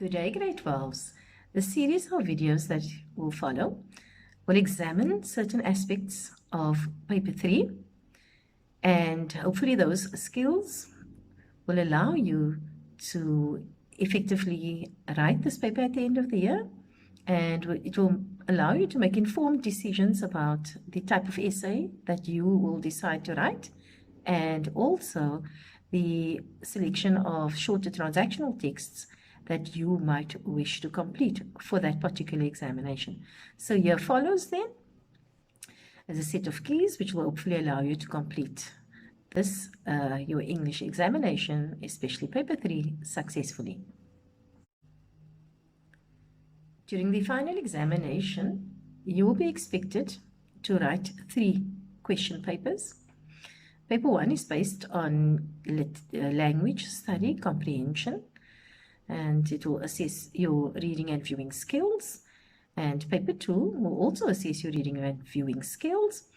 Good day, grade 12s. The series of videos that will follow will examine certain aspects of paper 3, and hopefully those skills will allow you to effectively write this paper at the end of the year, and it will allow you to make informed decisions about the type of essay that you will decide to write, and also the selection of shorter transactional texts that you might wish to complete for that particular examination. So here follows then as a set of keys which will hopefully allow you to complete this, your English examination, especially paper 3, successfully. During the final examination, you will be expected to write 3 question papers. Paper 1 is based on language study comprehension, and it will assess your reading and viewing skills. And paper 2 will also assess your reading and viewing skills,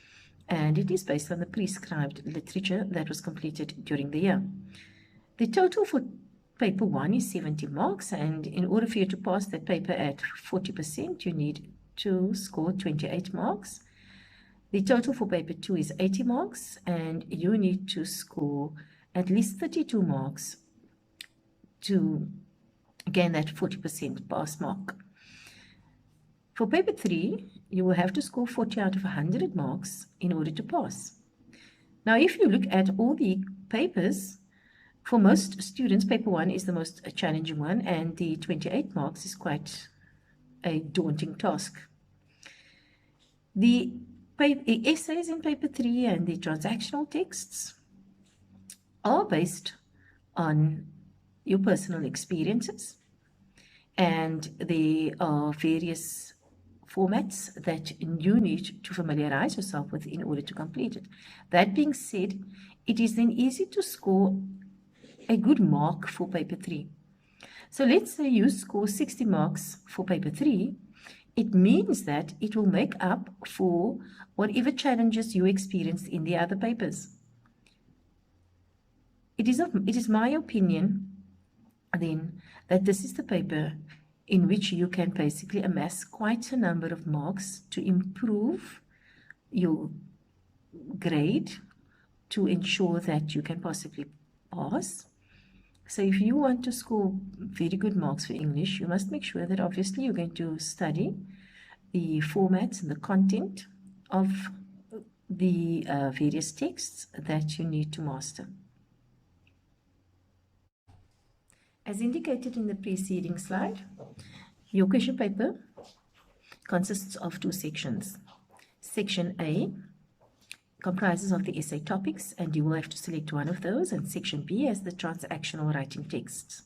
and it is based on the prescribed literature that was completed during the year. The total for paper 1 is 70 marks, and in order for you to pass that paper at 40%, you need to score 28 marks. The total for paper 2 is 80 marks, and you need to score at least 32 marks to gain that 40% pass mark. For paper 3, you will have to score 40 out of 100 marks in order to pass. Now, if you look at all the papers, for most students, paper 1 is the most challenging one, and the 28 marks is quite a daunting task. The essays in paper 3 and the transactional texts are based on your personal experiences, and there are various formats that you need to familiarize yourself with in order to complete it. That being said, it is then easy to score a good mark for paper 3. So let's say you score 60 marks for paper 3. It means that it will make up for whatever challenges you experienced in the other papers. It is my opinion then that this is the paper in which you can basically amass quite a number of marks to improve your grade, to ensure that you can possibly pass. So if you want to score very good marks for English, you must make sure that obviously you're going to study the formats and the content of the various texts that you need to master. As indicated in the preceding slide, your question paper consists of 2 sections. Section A comprises of the essay topics, and you will have to select one of those, and section B has the transactional writing texts.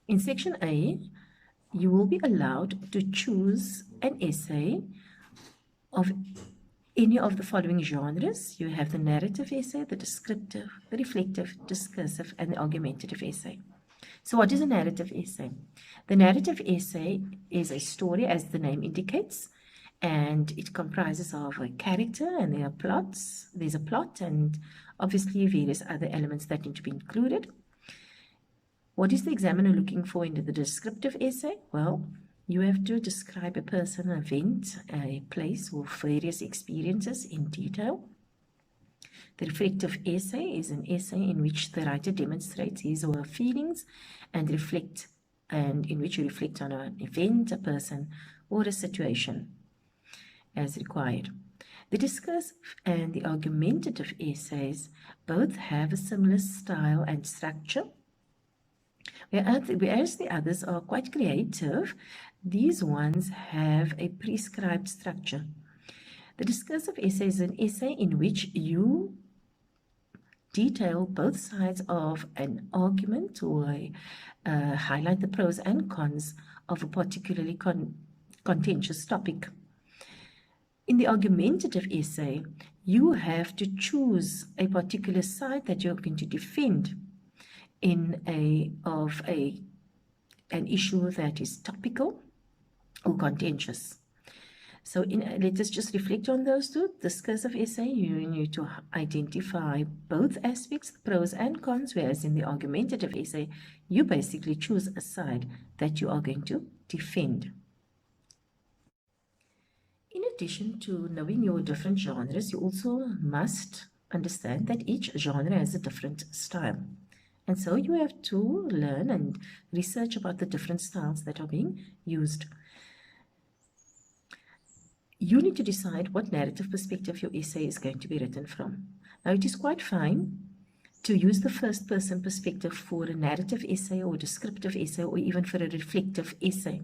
In section A, you will be allowed to choose an essay of any of the following genres. You have the narrative essay, the descriptive, the reflective, discursive, and the argumentative essay. So what is a narrative essay? The narrative essay is a story, as the name indicates, and it comprises of a character, and there are plots. There's a plot, and obviously various other elements that need to be included. What is the examiner looking for in the descriptive essay? Well, you have to describe a person, an event, a place, or various experiences in detail. The reflective essay is an essay in which the writer demonstrates his or her feelings and in which you reflect on an event, a person, or a situation as required. The discursive and the argumentative essays both have a similar style and structure. Whereas the others are quite creative, these ones have a prescribed structure. The discursive essay is an essay in which you detail both sides of an argument, or highlight the pros and cons of a particularly contentious topic. In the argumentative essay, you have to choose a particular side that you're going to defend in an issue that is topical or contentious. So let us just reflect on those two. Discursive essay, you need to identify both aspects, the pros and cons, whereas in the argumentative essay, you basically choose a side that you are going to defend. In addition to knowing your different genres, you also must understand that each genre has a different style. And so you have to learn and research about the different styles that are being used. You need to decide what narrative perspective your essay is going to be written from. Now, it is quite fine to use the first-person perspective for a narrative essay or a descriptive essay or even for a reflective essay.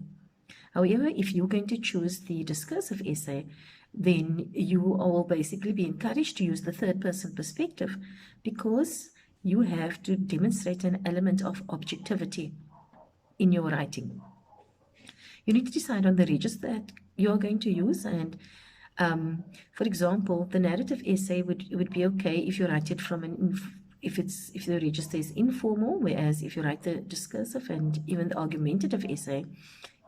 However, if you're going to choose the discursive essay, then you will basically be encouraged to use the third-person perspective because you have to demonstrate an element of objectivity in your writing. You need to decide on the register that you're going to use, and for example, the narrative essay would be okay if you write it from if the register is informal, whereas if you write the discursive and even the argumentative essay,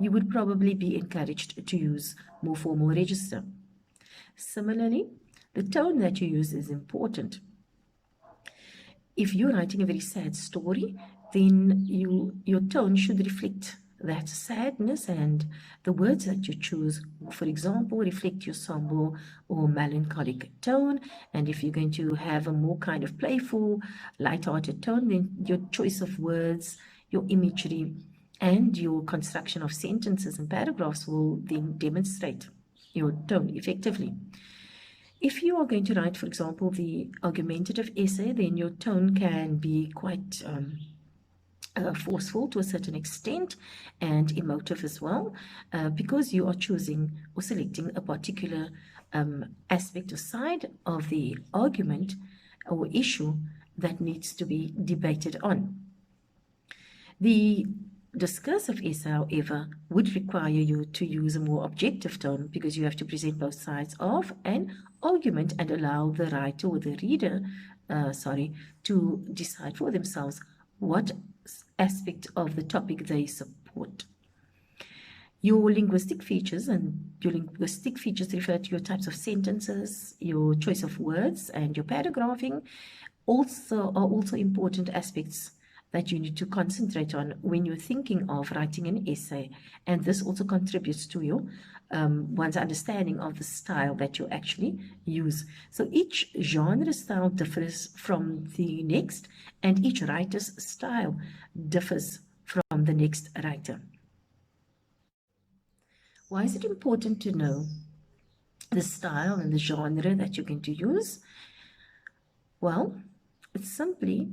you would probably be encouraged to use more formal register. Similarly, the tone that you use is important. If you're writing a very sad story, then your tone should reflect that sadness, and the words that you choose, for example, reflect your somber or melancholic tone. And if you're going to have a more kind of playful, light-hearted tone, then your choice of words, your imagery, and your construction of sentences and paragraphs will then demonstrate your tone effectively. If you are going to write, for example, the argumentative essay, then your tone can be quite forceful to a certain extent and emotive as well, because you are choosing or selecting a particular aspect or side of the argument or issue that needs to be debated on. The discursive essay, however, would require you to use a more objective tone because you have to present both sides of an argument and allow the writer or the reader, to decide for themselves what aspect of the topic they support. Your linguistic features refer to your types of sentences, your choice of words, and your paragraphing are also important aspects that you need to concentrate on when you're thinking of writing an essay. And this also contributes to your one's understanding of the style that you actually use. So each genre style differs from the next, and each writer's style differs from the next writer. Why is it important to know the style and the genre that you're going to use? Well, it's simply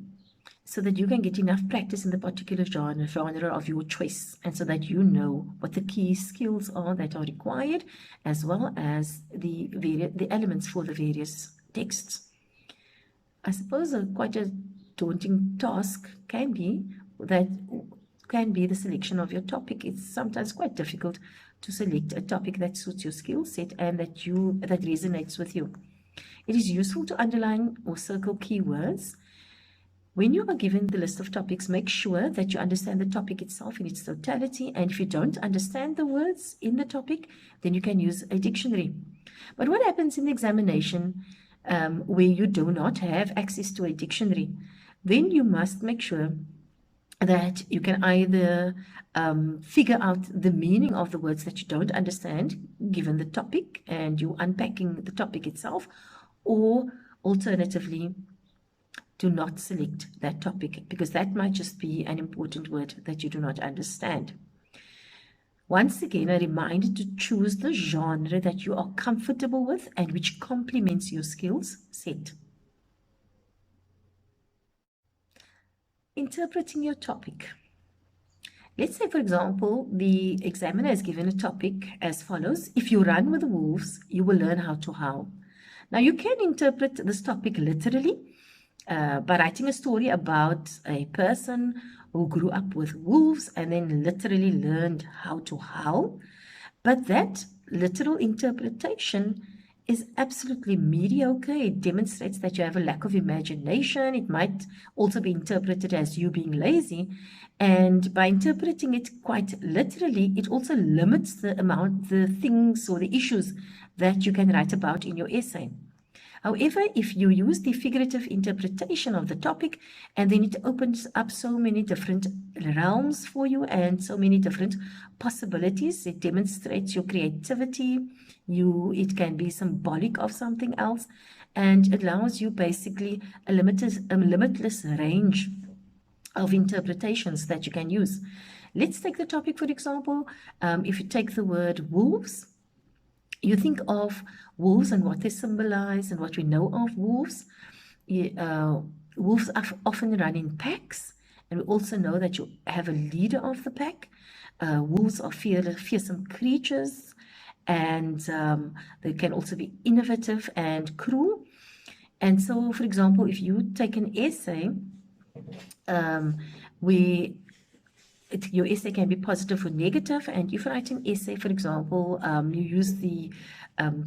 so that you can get enough practice in the particular genre of your choice, and so that you know what the key skills are that are required, as well as the elements for the various texts. I suppose quite a daunting task can be the selection of your topic. It's sometimes quite difficult to select a topic that suits your skill set and that resonates with you. It is useful to underline or circle keywords. When you are given the list of topics, make sure that you understand the topic itself in its totality, and if you don't understand the words in the topic, then you can use a dictionary. But what happens in the examination where you do not have access to a dictionary? Then you must make sure that you can either figure out the meaning of the words that you don't understand, given the topic, and you unpacking the topic itself, or alternatively, do not select that topic, because that might just be an important word that you do not understand. Once again, a reminder to choose the genre that you are comfortable with and which complements your skills set. Interpreting your topic. Let's say, for example, the examiner has given a topic as follows: if you run with the wolves, you will learn how to howl. Now, you can interpret this topic literally by writing a story about a person who grew up with wolves and then literally learned how to howl. But that literal interpretation is absolutely mediocre. It demonstrates that you have a lack of imagination. It might also be interpreted as you being lazy. And by interpreting it quite literally, it also limits the things or the issues that you can write about in your essay. However, if you use the figurative interpretation of the topic, and then it opens up so many different realms for you and so many different possibilities. It demonstrates your creativity. It can be symbolic of something else, and it allows you basically a limitless range of interpretations that you can use. Let's take the topic, for example. If you take the word wolves, you think of wolves and what they symbolize and what we know of wolves. Wolves often run in packs, and we also know that you have a leader of the pack. Wolves are fearsome creatures, and they can also be innovative and cruel. And so, for example, if you take an essay, your essay can be positive or negative, and if you write an essay, for example, you use the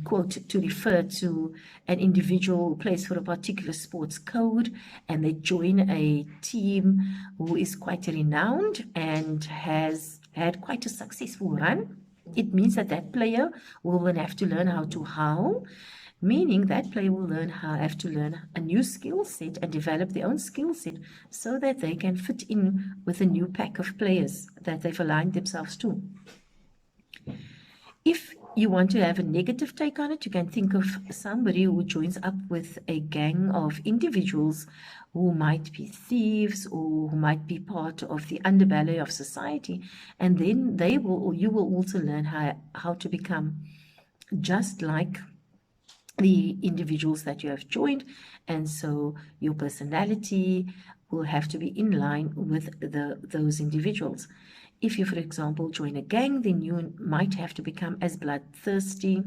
quote to refer to an individual who plays for a particular sports code, and they join a team who is quite renowned and has had quite a successful run. It means that that player will then have to learn how to howl, meaning that player will have to learn a new skill set and develop their own skill set so that they can fit in with a new pack of players that they've aligned themselves to. If you want to have a negative take on it, you can think of somebody who joins up with a gang of individuals who might be thieves or who might be part of the underbelly of society, and then you will also learn how to become just like the individuals that you have joined, and so your personality will have to be in line with those individuals. If you, for example, join a gang, then you might have to become as bloodthirsty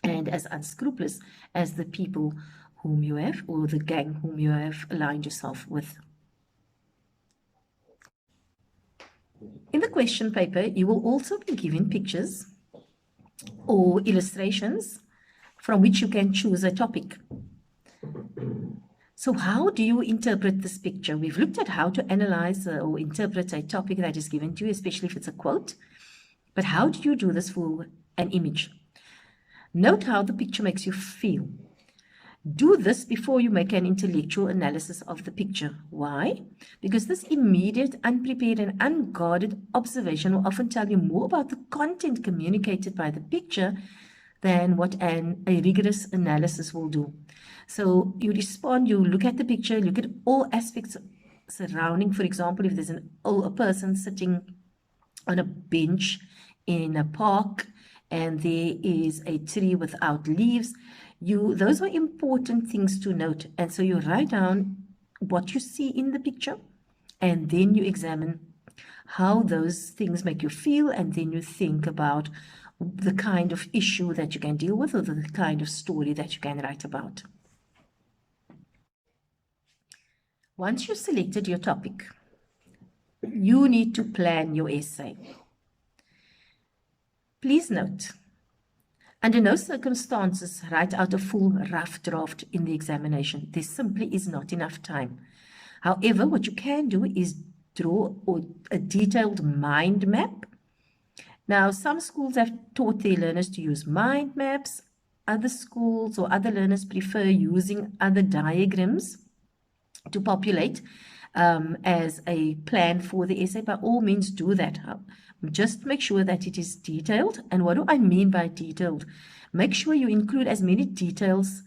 and as unscrupulous as the people whom you have, or the gang whom you have aligned yourself with. In the question paper, you will also be given pictures or illustrations from which you can choose a topic. So how do you interpret this picture? We've looked at how to analyze or interpret a topic that is given to you, especially if it's a quote. But how do you do this for an image? Note how the picture makes you feel. Do this before you make an intellectual analysis of the picture. Why? Because this immediate, unprepared, and unguarded observation will often tell you more about the content communicated by the picture than what a rigorous analysis will do. So you respond, you look at the picture, look at all aspects surrounding. For example, if there's a person sitting on a bench in a park and there is a tree without leaves, those are important things to note. And so you write down what you see in the picture, and then you examine how those things make you feel, and then you think about the kind of issue that you can deal with or the kind of story that you can write about. Once you've selected your topic, you need to plan your essay. Please note, under no circumstances write out a full rough draft in the examination. There simply is not enough time. However, what you can do is draw a detailed mind map. Now, some schools have taught their learners to use mind maps. Other schools or other learners prefer using other diagrams to populate as a plan for the essay. By all means, do that. Just make sure that it is detailed. And what do I mean by detailed? Make sure you include as many details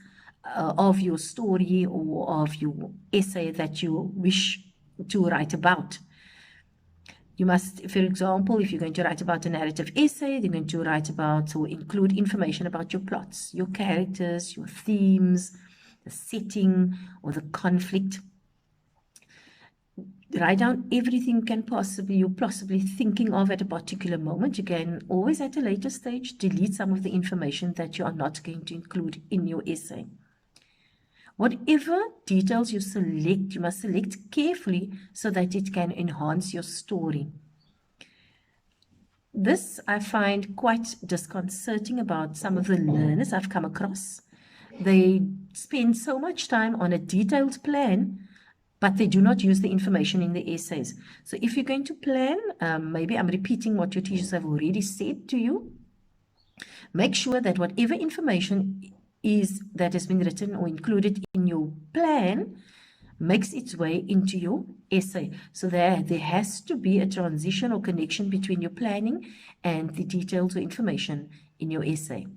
of your story or of your essay that you wish to write about. You must, for example, if you're going to write about a narrative essay, you're going to write about or include information about your plots, your characters, your themes, the setting, or the conflict. Write down everything you're possibly thinking of at a particular moment. You can always at a later stage delete some of the information that you are not going to include in your essay. Whatever details you select, you must select carefully so that it can enhance your story. This I find quite disconcerting about some of the learners I've come across. They spend so much time on a detailed plan, but they do not use the information in the essays. So if you're going to plan, maybe I'm repeating what your teachers have already said to you. Make sure that whatever information is that has been written or included in your plan makes its way into your essay. So there has to be a transition or connection between your planning and the details or information in your essay.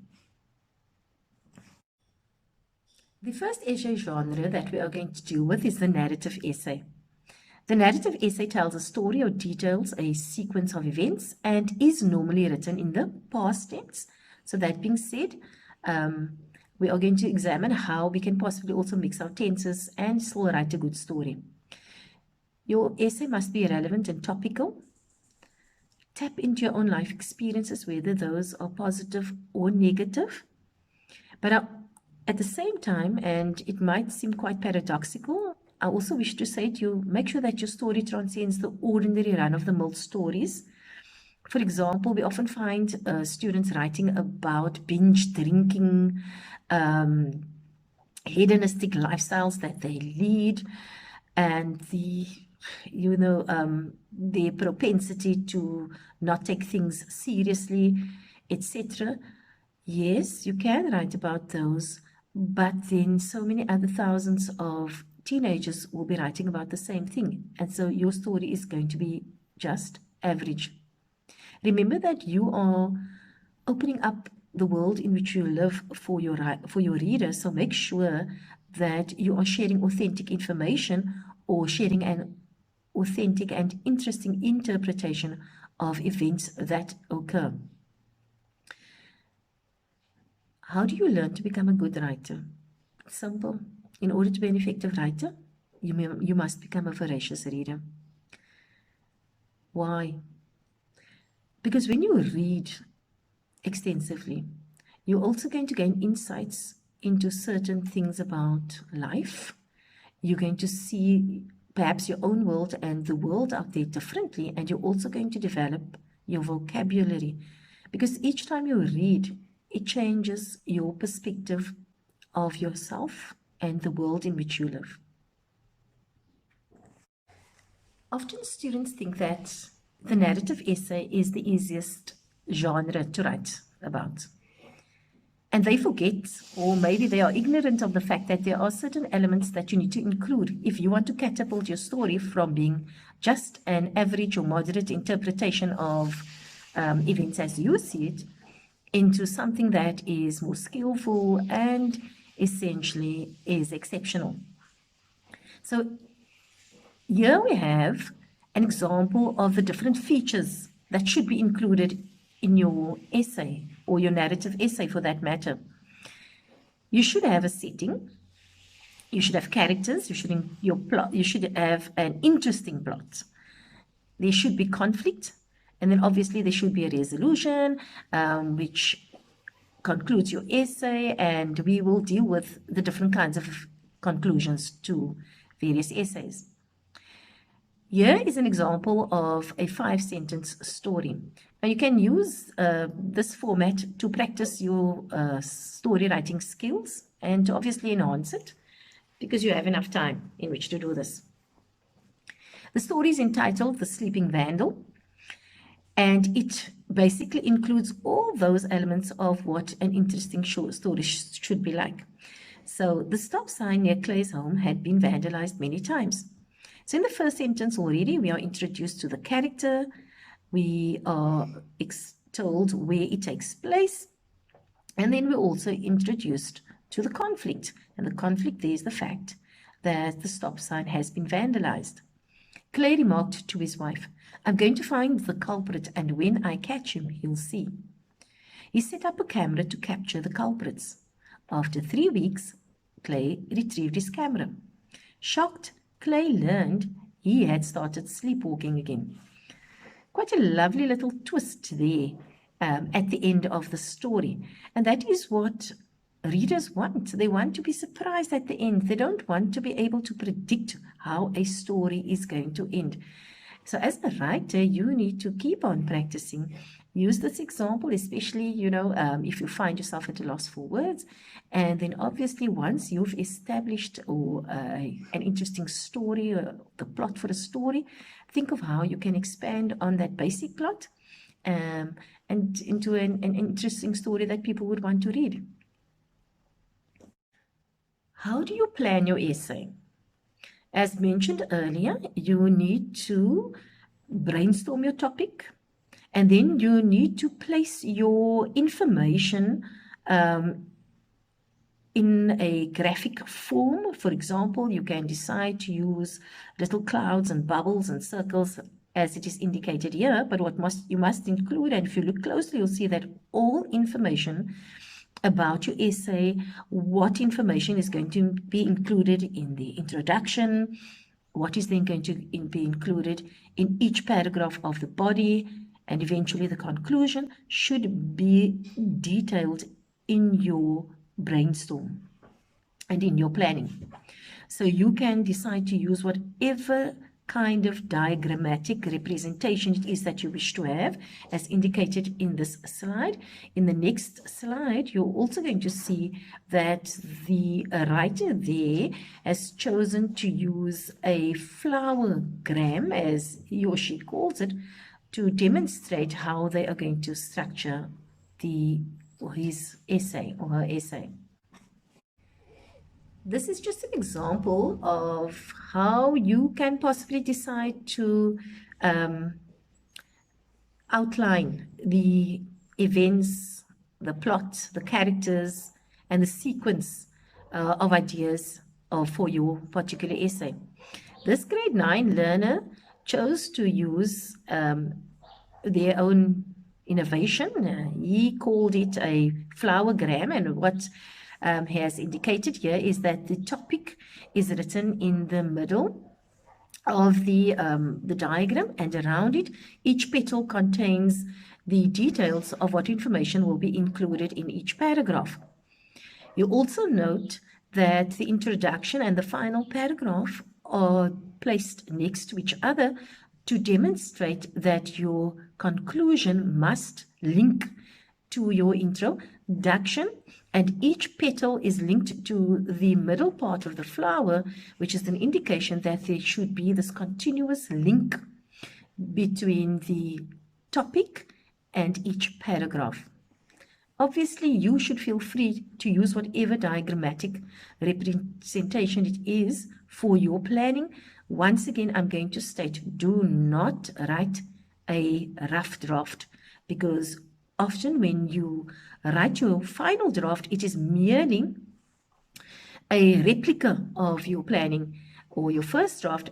The first essay genre that we are going to deal with is the narrative essay. The narrative essay tells a story or details a sequence of events and is normally written in the past tense. So that being said, we are going to examine how we can possibly also mix our tenses and still write a good story. Your essay must be relevant and topical. Tap into your own life experiences, whether those are positive or negative. But at the same time, and it might seem quite paradoxical, I also wish to say to you, make sure that your story transcends the ordinary run-of-the-mill stories. For example, we often find students writing about binge drinking, hedonistic lifestyles that they lead, and their propensity to not take things seriously, etc. Yes, you can write about those, but then so many other thousands of teenagers will be writing about the same thing, and so your story is going to be just average. Remember that you are opening up the world in which you live for your readers, so make sure that you are sharing authentic information or sharing an authentic and interesting interpretation of events that occur. How do you learn to become a good writer? Simple. In order to be an effective writer, you must become a voracious reader. Why? Because when you read extensively, you're also going to gain insights into certain things about life. You're going to see perhaps your own world and the world out there differently, and you're also going to develop your vocabulary. Because each time you read, it changes your perspective of yourself and the world in which you live. Often students think that the narrative essay is the easiest genre to write about. And they forget, or maybe they are ignorant of the fact that there are certain elements that you need to include if you want to catapult your story from being just an average or moderate interpretation of events as you see it, into something that is more skillful and essentially is exceptional. So here we have an example of the different features that should be included in your essay, or your narrative essay for that matter. You should have a setting, you should have characters, you should have an interesting plot. There should be conflict, and then obviously there should be a resolution, which concludes your essay, and we will deal with the different kinds of conclusions to various essays. Here is an example of a 5-sentence story. Now you can use this format to practice your story writing skills and to obviously enhance it, because you have enough time in which to do this. The story is entitled The Sleeping Vandal, and it basically includes all those elements of what an interesting short story should be like. So the stop sign near Clay's home had been vandalized many times. So in the first sentence already, we are introduced to the character, we are told where it takes place, and then we're also introduced to the conflict. And the conflict there is the fact that the stop sign has been vandalized. Clay remarked to his wife, "I'm going to find the culprit, and when I catch him, he'll see." He set up a camera to capture the culprits. After 3 weeks, Clay retrieved his camera. Shocked, Clay learned he had started sleepwalking again. Quite a lovely little twist there at the end of the story. And that is what readers want. They want to be surprised at the end. They don't want to be able to predict how a story is going to end. So as a writer, you need to keep on practicing. Use this example, especially, if you find yourself at a loss for words. And then obviously once you've established an interesting story, or the plot for a story, think of how you can expand on that basic plot and into an interesting story that people would want to read. How do you plan your essay? As mentioned earlier, you need to brainstorm your topic, and then you need to place your information in a graphic form. For example, you can decide to use little clouds and bubbles and circles as it is indicated here, but you must include, and if you look closely, you'll see that all information about your essay, what information is going to be included in the introduction, what is then going to be included in each paragraph of the body, and eventually the conclusion should be detailed in your brainstorm and in your planning. So you can decide to use whatever kind of diagrammatic representation it is that you wish to have, as indicated in this slide. In the next slide, you're also going to see that the writer there has chosen to use a flowergram, as he or she calls it, to demonstrate how they are going to structure his essay or her essay. This is just an example of how you can possibly decide to outline the events, the plot, the characters, and the sequence of ideas for your particular essay. This grade 9 learner chose to use their own innovation. He called it a flowergram, and what has indicated here is that the topic is written in the middle of the diagram, and around it, each petal contains the details of what information will be included in each paragraph. You also note that the introduction and the final paragraph are placed next to each other to demonstrate that your conclusion must link to your introduction, and each petal is linked to the middle part of the flower, which is an indication that there should be this continuous link between the topic and each paragraph. Obviously, you should feel free to use whatever diagrammatic representation it is for your planning. Once again, I'm going to state, do not write a rough draft, because often when you write your final draft, it is merely a replica of your planning or your first draft,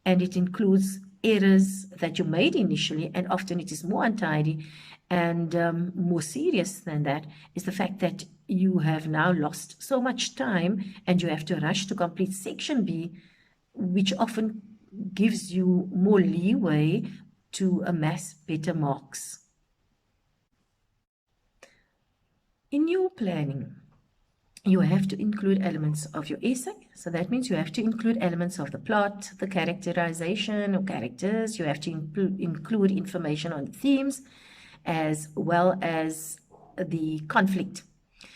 and it includes errors that you made initially, and often it is more untidy. And more serious than that is the fact that you have now lost so much time and you have to rush to complete section B, which often gives you more leeway to amass better marks. In your planning, you have to include elements of your essay. So that means you have to include elements of the plot, the characterization or characters. You have to include information on themes, as well as the conflict.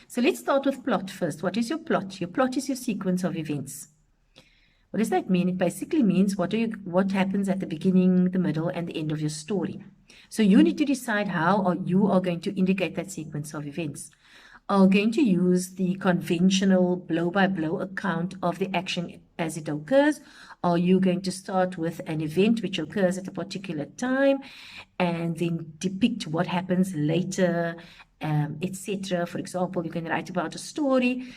So let's start with plot first. What is your plot? Your plot is your sequence of events. What does that mean? It basically means what happens at the beginning, the middle, and the end of your story. So you need to decide how you are going to indicate that sequence of events. Are you going to use the conventional blow-by-blow account of the action as it occurs? Are you going to start with an event which occurs at a particular time and then depict what happens later, etc.? For example, you can write about a story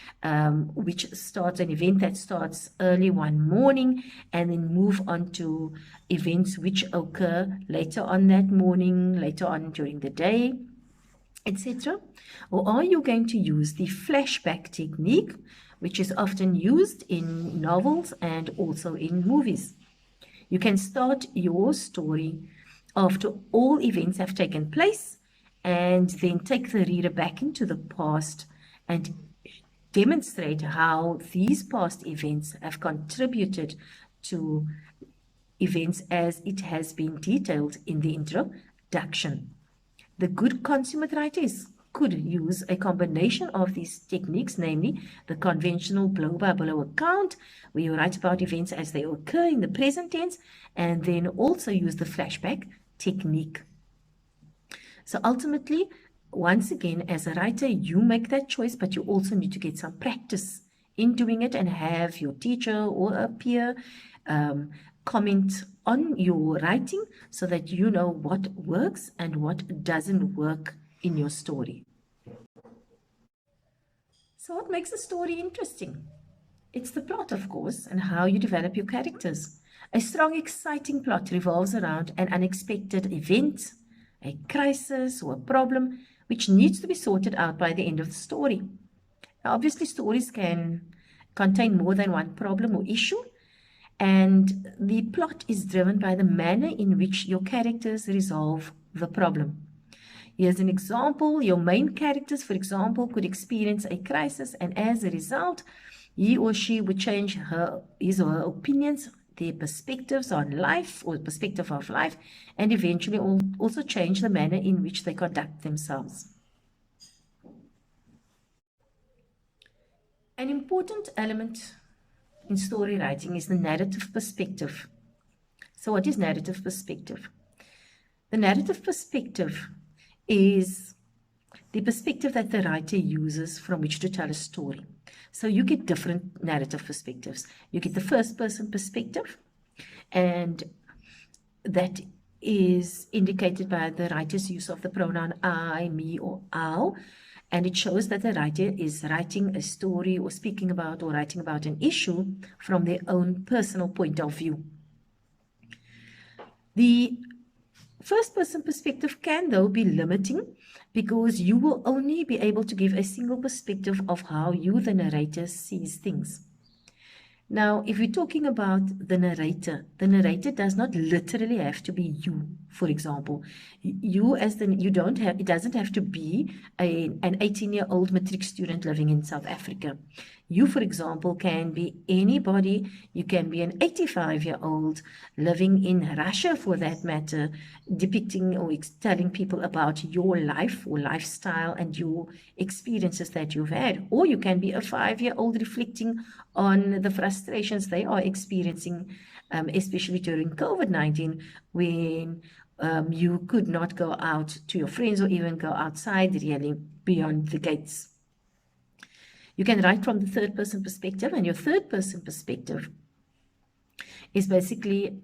which starts, an event that starts early one morning, and then move on to events which occur later on that morning, later on during the day, etc. Or are you going to use the flashback technique, which is often used in novels and also in movies? You can start your story after all events have taken place and then take the reader back into the past and demonstrate how these past events have contributed to events as it has been detailed in the introduction. The good consummate writer could use a combination of these techniques, namely the conventional blow-by-blow account, where you write about events as they occur in the present tense, and then also use the flashback technique. So ultimately, once again, as a writer, you make that choice, but you also need to get some practice in doing it and have your teacher or a peer comment on your writing so that you know what works and what doesn't work in your story. So what makes a story interesting? It's the plot, of course, and how you develop your characters. A strong, exciting plot revolves around an unexpected event, a crisis or a problem which needs to be sorted out by the end of the story. Now, obviously, stories can contain more than one problem or issue, and the plot is driven by the manner in which your characters resolve the problem. Here's an example. Your main characters, for example, could experience a crisis, and as a result, he or she would change his or her opinions, their perspectives on life or perspective of life, and eventually also change the manner in which they conduct themselves. An important element in story writing is the narrative perspective. So what is narrative perspective? The narrative perspective is the perspective that the writer uses from which to tell a story. So you get different narrative perspectives. You get the first person perspective, and that is indicated by the writer's use of the pronoun I, me, or our, and it shows that the writer is writing a story or speaking about or writing about an issue from their own personal point of view. The first person perspective can, though, be limiting because you will only be able to give a single perspective of how you, the narrator, sees things. Now, if we're talking about the narrator does not literally have to be you, for example. It doesn't have to be an 18-year-old matric student living in South Africa. You, for example, can be anybody. You can be an 85-year-old living in Russia, for that matter, depicting or telling people about your life or lifestyle and your experiences that you've had. Or you can be a 5-year-old reflecting on the frustrations they are experiencing, especially during COVID-19, when you could not go out to your friends or even go outside really beyond the gates. You can write from the third person perspective, and your third person perspective is basically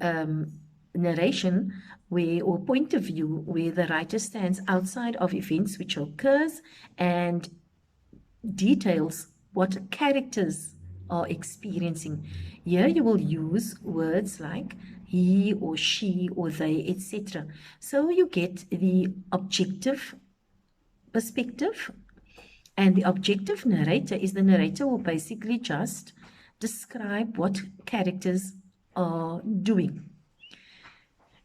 narration or point of view where the writer stands outside of events which occurs and details what characters are experiencing. Here you will use words like he or she or they, etc. So you get the objective perspective, and the objective narrator is the narrator who basically just describe what characters are doing.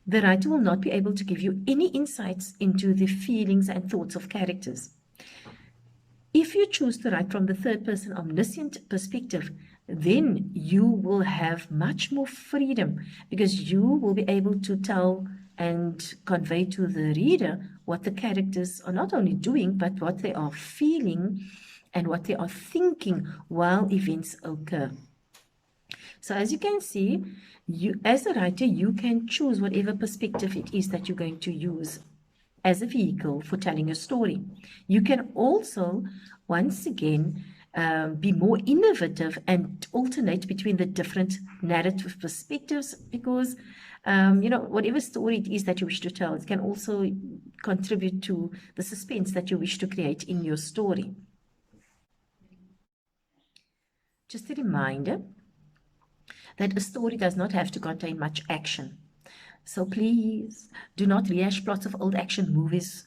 The writer will not be able to give you any insights into the feelings and thoughts of characters. If you choose to write from the third person omniscient perspective, then you will have much more freedom because you will be able to tell and convey to the reader what the characters are not only doing, but what they are feeling and what they are thinking while events occur. So as you can see, as a writer, you can choose whatever perspective it is that you're going to use as a vehicle for telling a story. You can also, once again, be more innovative and alternate between the different narrative perspectives because, whatever story it is that you wish to tell, it can also contribute to the suspense that you wish to create in your story. Just a reminder that a story does not have to contain much action. So please do not rehash plots of old action movies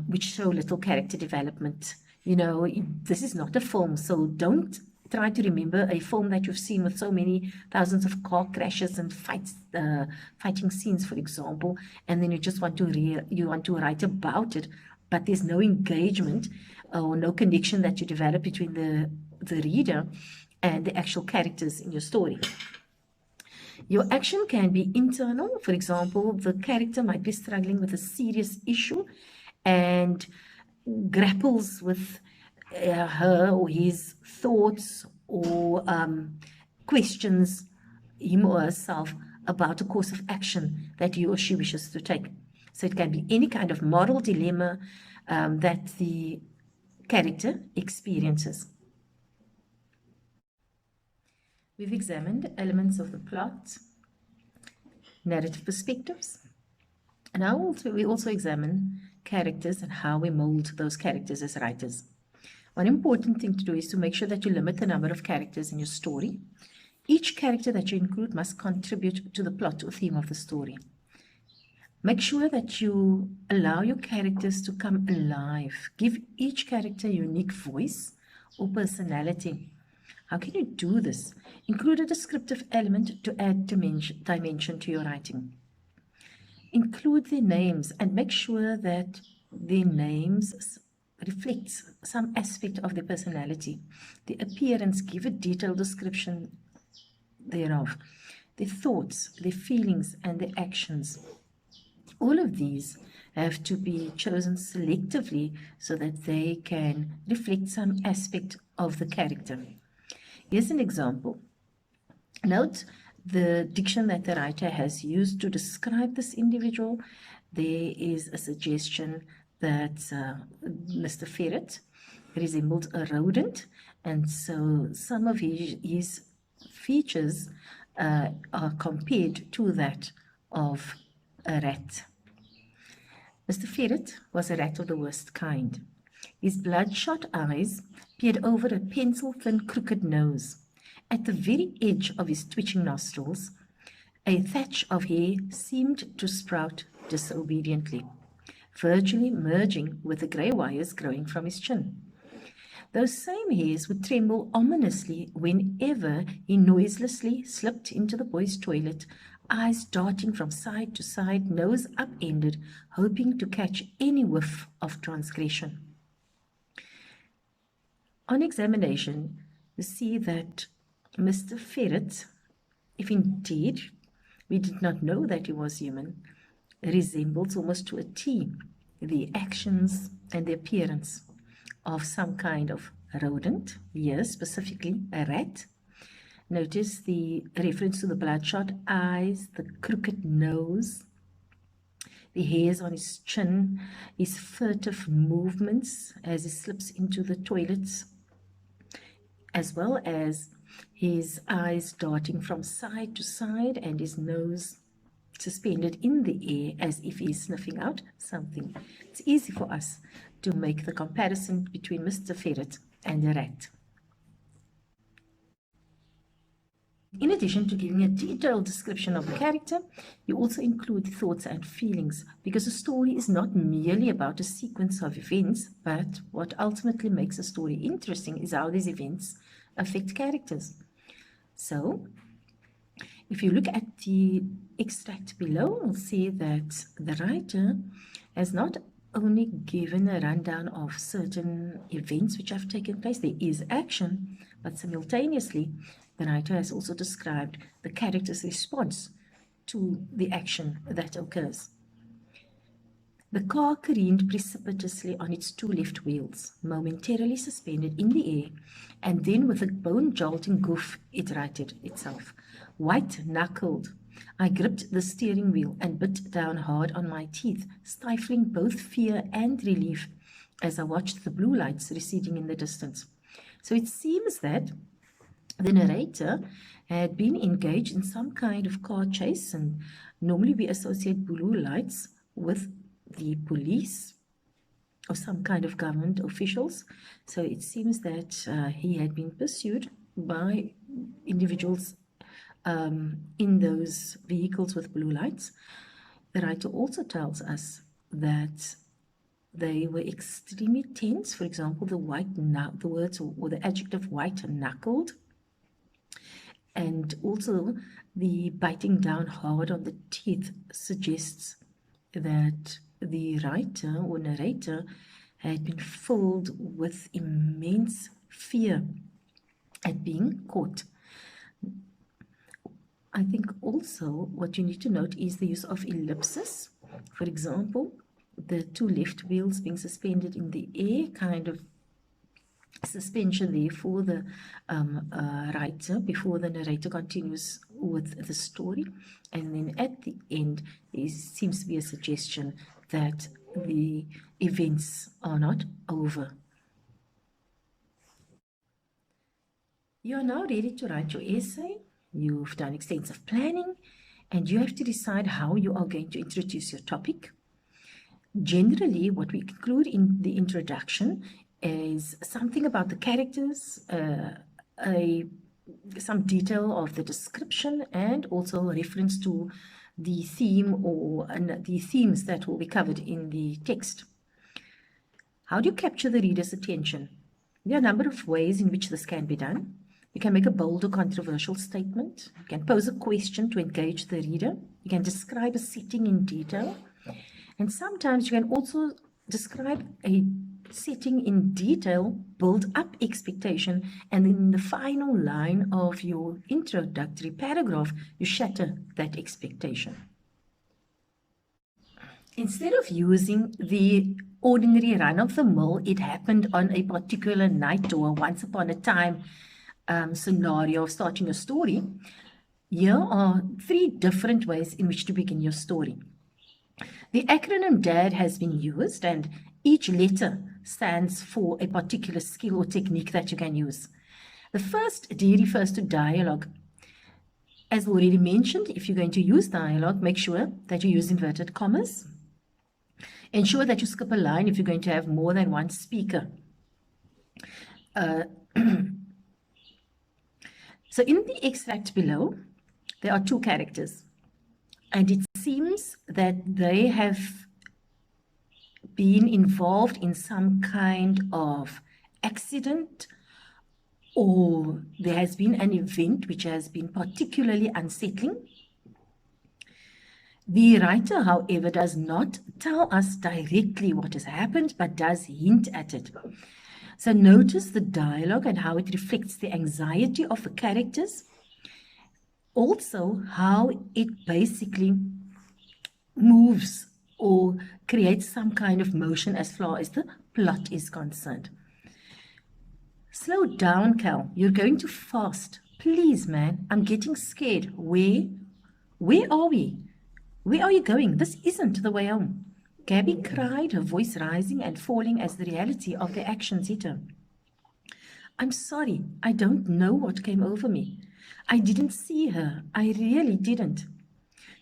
which show little character development. This is not a film, so don't try to remember a film that you've seen with so many thousands of car crashes and fighting scenes, for example, and then you just want to write about it, but there's no engagement or no connection that you develop between the reader and the actual characters in your story. Your action can be internal. For example, the character might be struggling with a serious issue and grapples with her or his thoughts or questions him or herself about a course of action that he or she wishes to take. So it can be any kind of moral dilemma that the character experiences. We've examined elements of the plot, narrative perspectives, and now we also examine characters and how we mold those characters as writers. One important thing to do is to make sure that you limit the number of characters in your story. Each character that you include must contribute to the plot or theme of the story. Make sure that you allow your characters to come alive. Give each character a unique voice or personality. How can you do this? Include a descriptive element to add dimension to your writing. Include their names and make sure that their names reflect some aspect of their personality. The appearance, give a detailed description thereof. Their thoughts, their feelings, and their actions. All of these have to be chosen selectively so that they can reflect some aspect of the character. Here's an example. Note the diction that the writer has used to describe this individual. There is a suggestion that Mr. Ferret resembled a rodent, and so some of his features are compared to that of a rat. Mr. Ferret was a rat of the worst kind. His bloodshot eyes peered over a pencil-thin crooked nose. At the very edge of his twitching nostrils, a thatch of hair seemed to sprout disobediently, virtually merging with the grey wires growing from his chin. Those same hairs would tremble ominously whenever he noiselessly slipped into the boys' toilet, eyes darting from side to side, nose upended, hoping to catch any whiff of transgression. On examination, you see that Mr. Ferret, if indeed we did not know that he was human, resembles almost to a T the actions and the appearance of some kind of rodent, here specifically a rat. Notice the reference to the bloodshot eyes, the crooked nose, the hairs on his chin, his furtive movements as he slips into the toilets, as well as his eyes darting from side to side and his nose suspended in the air as if he's sniffing out something. It's easy for us to make the comparison between Mr. Ferret and the rat. In addition to giving a detailed description of the character, you also include thoughts and feelings, because a story is not merely about a sequence of events, but what ultimately makes a story interesting is how these events affect characters. So, if you look at the extract below, you'll see that the writer has not only given a rundown of certain events which have taken place. There is action, but simultaneously, the writer has also described the character's response to the action that occurs. The car careened precipitously on its two left wheels, momentarily suspended in the air, and then with a bone-jolting goof, it righted itself. White-knuckled, I gripped the steering wheel and bit down hard on my teeth, stifling both fear and relief as I watched the blue lights receding in the distance. So it seems that the narrator had been engaged in some kind of car chase, and normally we associate blue lights with the police or some kind of government officials. So it seems that he had been pursued by individuals in those vehicles with blue lights. The writer also tells us that they were extremely tense. For example, the words or the adjective white-knuckled, and also the biting down hard on the teeth suggests that the writer or narrator had been filled with immense fear at being caught. I think also what you need to note is the use of ellipses. For example, the two left wheels being suspended in the air, kind of suspension there for the writer before the narrator continues with the story. And then at the end, there seems to be a suggestion that the events are not over. You are now ready to write your essay. You've done extensive planning, and you have to decide how you are going to introduce your topic. Generally, what we include in the introduction is something about the characters, some detail of the description, and also a reference to the theme or the themes that will be covered in the text. How do you capture the reader's attention? There are a number of ways in which this can be done. You can make a bold or controversial statement. You can pose a question to engage the reader. You can describe a setting in detail. And sometimes you can also describe a setting in detail, build up expectation, and in the final line of your introductory paragraph, you shatter that expectation. Instead of using the ordinary run-of-the-mill, it happened on a particular night or once upon a time scenario of starting a story, here are 3 different ways in which to begin your story. The acronym DAD has been used, and each letter stands for a particular skill or technique that you can use. The first D refers to dialogue. As already mentioned, if you're going to use dialogue, make sure that you use inverted commas. Ensure that you skip a line if you're going to have more than one speaker. So in the extract below, there are 2 characters, and it seems that they have been involved in some kind of accident, or there has been an event which has been particularly unsettling. The writer, however, does not tell us directly what has happened, but does hint at it. So notice the dialogue and how it reflects the anxiety of the characters. Also, how it basically moves or creates some kind of motion as far as the plot is concerned. Slow down, Cal. You're going too fast. Please, man, I'm getting scared. Where are we? Where are you going? This isn't the way home. Gabby cried, her voice rising and falling as the reality of the actions hit her. I'm sorry, I don't know what came over me. I didn't see her. I really didn't.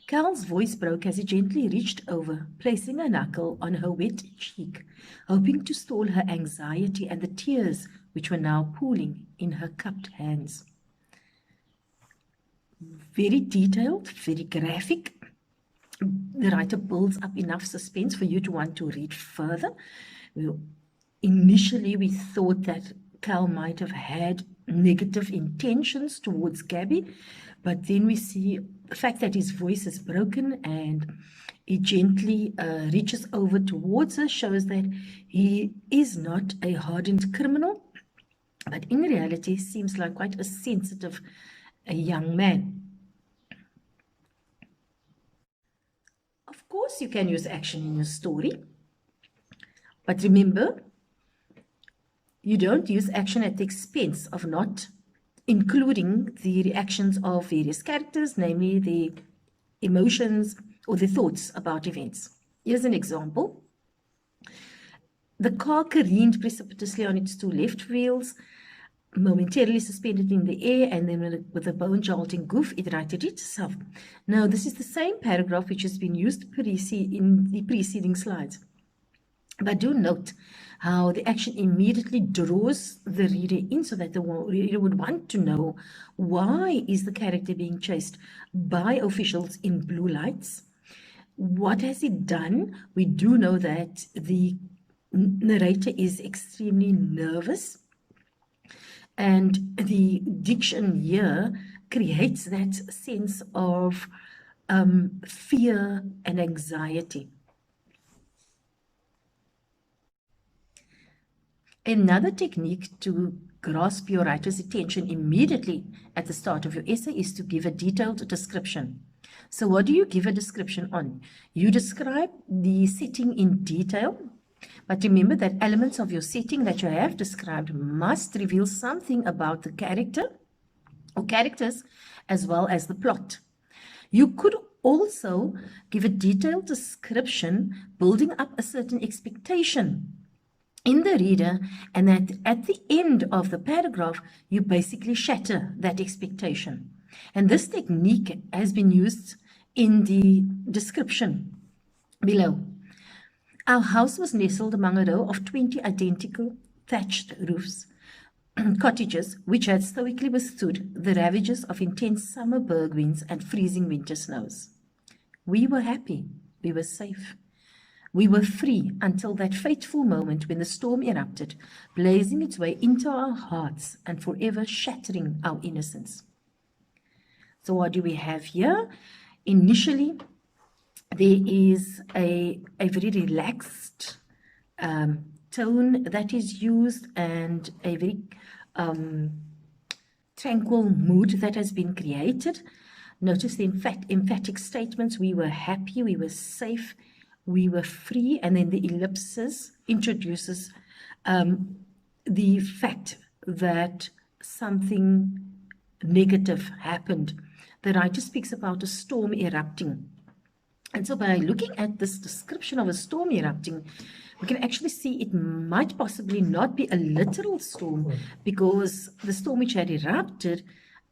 Cal's voice broke as he gently reached over, placing a knuckle on her wet cheek, hoping to stall her anxiety and the tears which were now pooling in her cupped hands. Very detailed, very graphic. The writer builds up enough suspense for you to want to read further. Initially, we thought that Cal might have had negative intentions towards Gabby, but then we see the fact that his voice is broken and he gently reaches over towards her, shows that he is not a hardened criminal, but in reality seems like quite a sensitive young man. Of course, you can use action in your story, but remember, you don't use action at the expense of not including the reactions of various characters, namely the emotions or the thoughts about events. Here's an example. The car careened precipitously on its 2 left wheels, momentarily suspended in the air, and then with a bone-jolting goof, it righted itself. Now, this is the same paragraph which has been used in the preceding slides. But do note how the action immediately draws the reader in, so that the reader would want to know, why is the character being chased by officials in blue lights? What has he done? We do know that the narrator is extremely nervous, and the diction here creates that sense of fear and anxiety. Another technique to grasp your writer's attention immediately at the start of your essay is to give a detailed description. So what do you give a description on? You describe the setting in detail, but remember that elements of your setting that you have described must reveal something about the character or characters as well as the plot. You could also give a detailed description building up a certain expectation in the reader, and that at the end of the paragraph, you basically shatter that expectation. And this technique has been used in the description below. Our house was nestled among a row of 20 identical thatched roofs, cottages which had stoically withstood the ravages of intense summer berg winds and freezing winter snows. We were happy, we were safe. We were free until that fateful moment when the storm erupted, blazing its way into our hearts and forever shattering our innocence. So what do we have here? Initially, there is a very relaxed tone that is used and a very tranquil mood that has been created. Notice the emphatic statements: we were happy, we were safe, we were free, and then the ellipsis introduces the fact that something negative happened. The writer speaks about a storm erupting. And so by looking at this description of a storm erupting, we can actually see it might possibly not be a literal storm, because the storm which had erupted,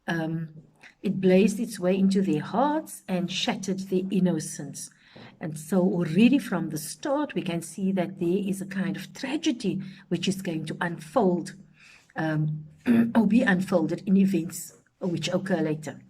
it blazed its way into their hearts and shattered their innocence. And so already from the start, we can see that there is a kind of tragedy which is going to unfold or be unfolded in events which occur later.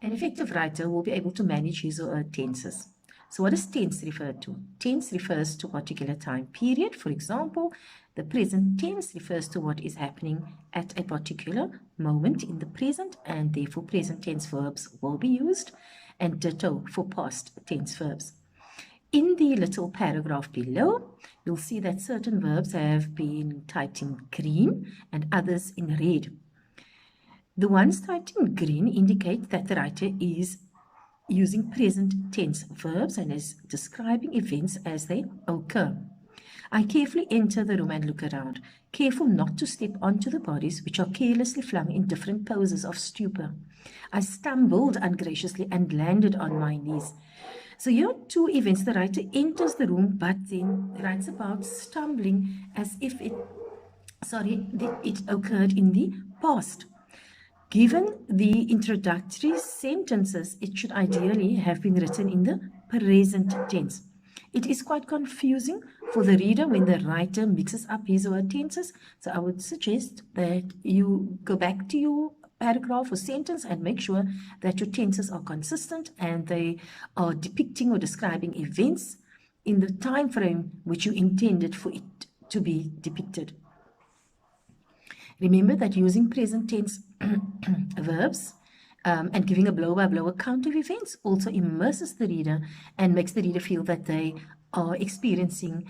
An effective writer will be able to manage his or her tenses. So what does tense refer to? Tense refers to a particular time period. For example, the present tense refers to what is happening at a particular moment in the present, and therefore present tense verbs will be used, and ditto for past tense verbs. In the little paragraph below, you'll see that certain verbs have been typed in green and others in red. The ones typed in green indicate that the writer is using present tense verbs and is describing events as they occur. I carefully enter the room and look around, careful not to step onto the bodies which are carelessly flung in different poses of stupor. I stumbled ungraciously and landed on my knees. So here are two events. The writer enters the room, but then writes about stumbling as if it occurred in the past. Given the introductory sentences, it should ideally have been written in the present tense. It is quite confusing for the reader when the writer mixes up his or her tenses, so I would suggest that you go back to your paragraph or sentence and make sure that your tenses are consistent and they are depicting or describing events in the time frame which you intended for it to be depicted. Remember that using present tense verbs and giving a blow-by-blow account of events also immerses the reader and makes the reader feel that they are experiencing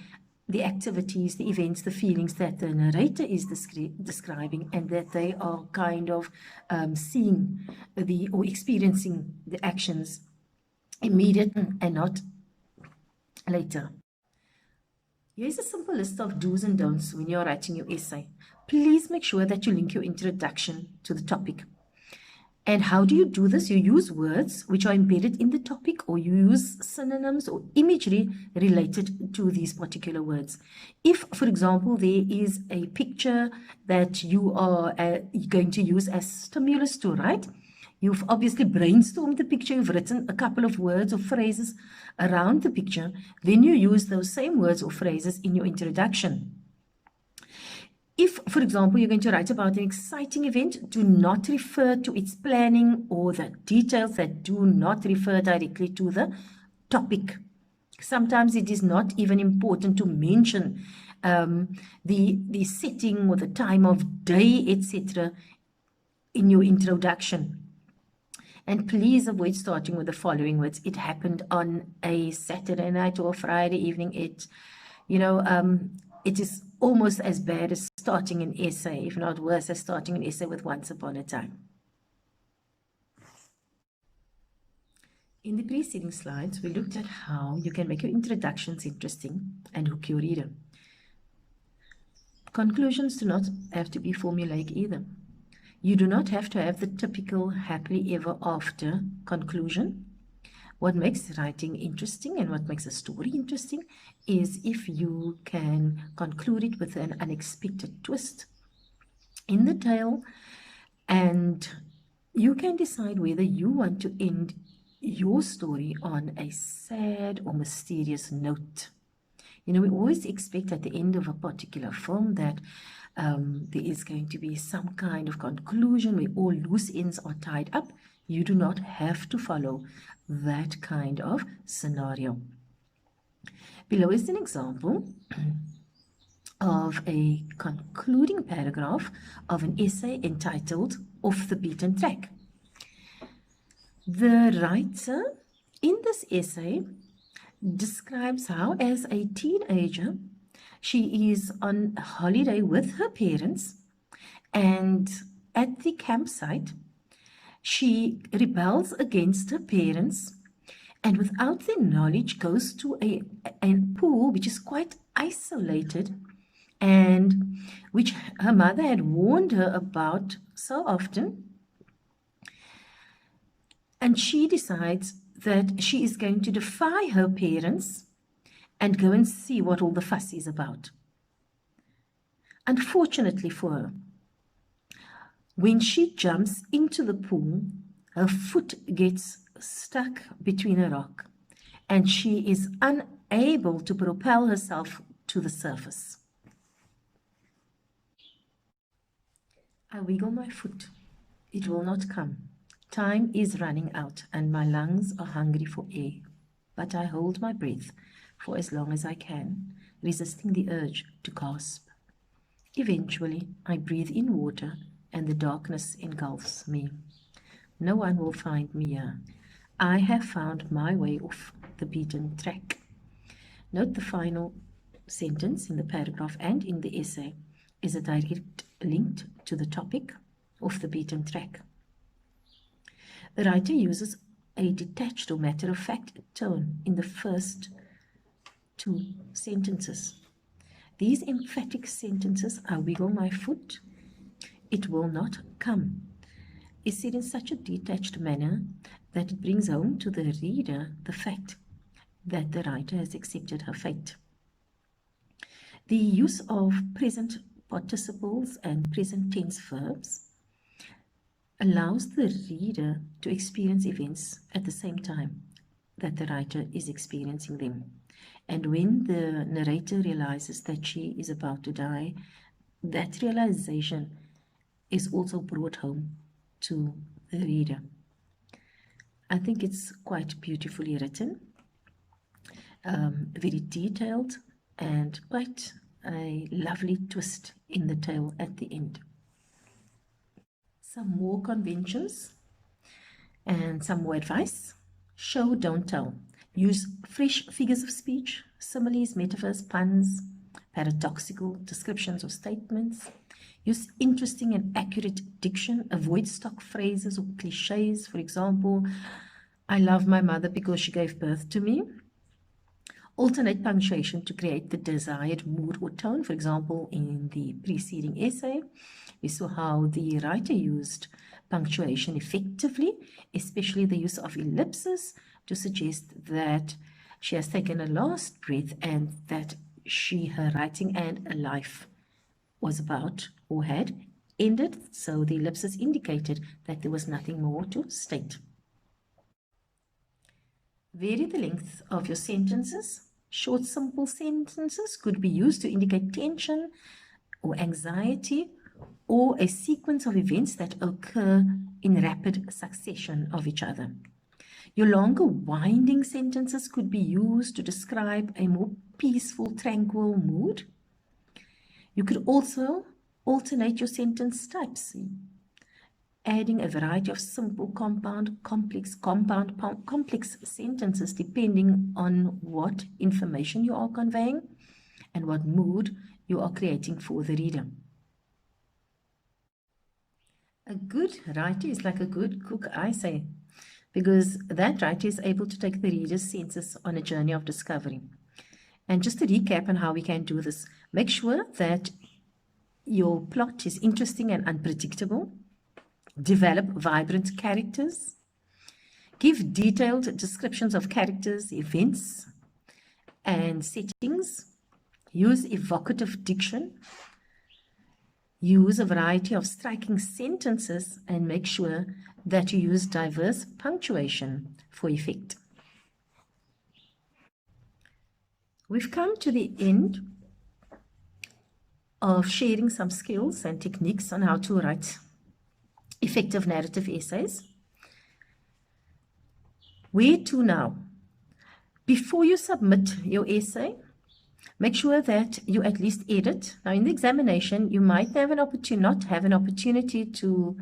the activities, the events, the feelings that the narrator is describing, and that they are kind of seeing or experiencing the actions immediately and not later. Here's a simple list of do's and don'ts when you're writing your essay. Please make sure that you link your introduction to the topic. And how do you do this? You use words which are embedded in the topic, or you use synonyms or imagery related to these particular words. If, for example, there is a picture that you are going to use as stimulus to write, you've obviously brainstormed the picture, you've written a couple of words or phrases around the picture, then you use those same words or phrases in your introduction. If, for example, you're going to write about an exciting event, do not refer to its planning or the details that do not refer directly to the topic. Sometimes it is not even important to mention the setting or the time of day, etc. in your introduction. And please avoid starting with the following words. It happened on a Saturday night or a Friday evening. It is almost as bad as starting an essay, if not worse, as starting an essay with once upon a time. In the preceding slides, we looked at how you can make your introductions interesting and hook your reader. Conclusions do not have to be formulaic either. You do not have to have the typical happily ever after conclusion. What makes writing interesting and what makes a story interesting is if you can conclude it with an unexpected twist in the tale, and you can decide whether you want to end your story on a sad or mysterious note. You know, we always expect at the end of a particular film that there is going to be some kind of conclusion where all loose ends are tied up. You do not have to follow that kind of scenario. Below is an example of a concluding paragraph of an essay entitled Off the Beaten Track. The writer in this essay describes how, as a teenager, she is on holiday with her parents, and at the campsite, she rebels against her parents and without their knowledge goes to a pool which is quite isolated and which her mother had warned her about so often. And she decides that she is going to defy her parents and go and see what all the fuss is about. Unfortunately for her, when she jumps into the pool, her foot gets stuck between a rock and she is unable to propel herself to the surface. I wiggle my foot. It will not come. Time is running out and my lungs are hungry for air, but I hold my breath for as long as I can, resisting the urge to gasp. Eventually, I breathe in water and the darkness engulfs me. No one will find me here. I have found my way off the beaten track. Note the final sentence in the paragraph and in the essay is a direct link to the topic, off the beaten track. The writer uses a detached or matter-of-fact tone in the first two sentences. These emphatic sentences, I wiggle my foot, it will not come, is said in such a detached manner that it brings home to the reader the fact that the writer has accepted her fate. The use of present participles and present tense verbs allows the reader to experience events at the same time that the writer is experiencing them. And when the narrator realizes that she is about to die, that realization is also brought home to the reader. I think it's quite beautifully written, very detailed, and quite a lovely twist in the tale at the end. Some more conventions and some more advice. Show, don't tell. Use fresh figures of speech, similes, metaphors, puns, paradoxical descriptions or statements. Use interesting and accurate diction. Avoid stock phrases or cliches. For example, I love my mother because she gave birth to me. Alternate punctuation to create the desired mood or tone. For example, in the preceding essay, we saw how the writer used punctuation effectively, especially the use of ellipses to suggest that she has taken a last breath and that her writing and a life was about or had ended. So the ellipses indicated that there was nothing more to state. Vary the length of your sentences. Short, simple sentences could be used to indicate tension or anxiety or a sequence of events that occur in rapid succession of each other. Your longer, winding sentences could be used to describe a more peaceful, tranquil mood. You could also alternate your sentence types, adding a variety of simple, compound, complex sentences depending on what information you are conveying. and what mood you are creating for the reader. A good writer is like a good cook, I say, because that writer is able to take the reader's senses on a journey of discovery. And just to recap on how we can do this, make sure that your plot is interesting and unpredictable. Develop vibrant characters. Give detailed descriptions of characters, events, and settings. Use evocative diction. Use a variety of striking sentences, and make sure that you use diverse punctuation for effect. We've come to the end of sharing some skills and techniques on how to write effective narrative essays. Where to now? Before you submit your essay, make sure that you at least edit. Now, in the examination, you might have not have an opportunity to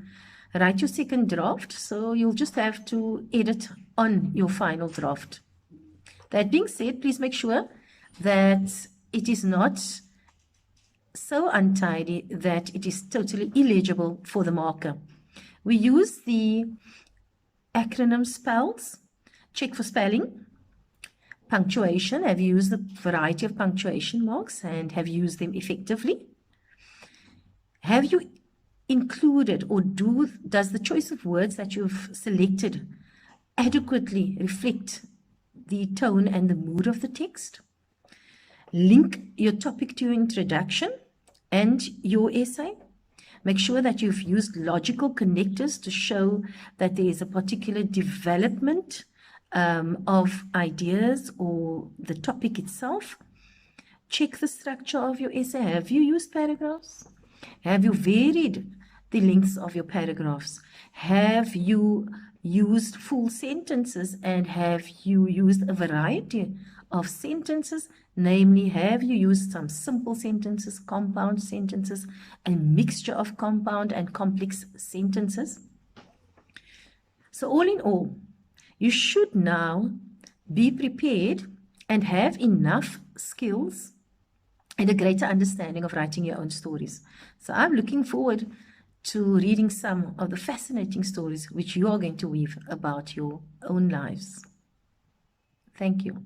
write your second draft, so you'll just have to edit on your final draft. That being said, please make sure that it is not so untidy that it is totally illegible for the marker. We use the acronym S.P.E.L.S. Check for spelling. Punctuation. Have you used the variety of punctuation marks and have you used them effectively? Have you included or does the choice of words that you've selected adequately reflect the tone and the mood of the text? Link your topic to your introduction and your essay. Make sure that you've used logical connectors to show that there is a particular development of ideas or the topic itself. Check the structure of your essay. Have you used paragraphs? Have you varied the lengths of your paragraphs? Have you used full sentences, and have you used a variety of sentences? Namely, have you used some simple sentences, compound sentences, a mixture of compound and complex sentences? So all in all, you should now be prepared and have enough skills and a greater understanding of writing your own stories. So I'm looking forward to reading some of the fascinating stories which you are going to weave about your own lives. Thank you.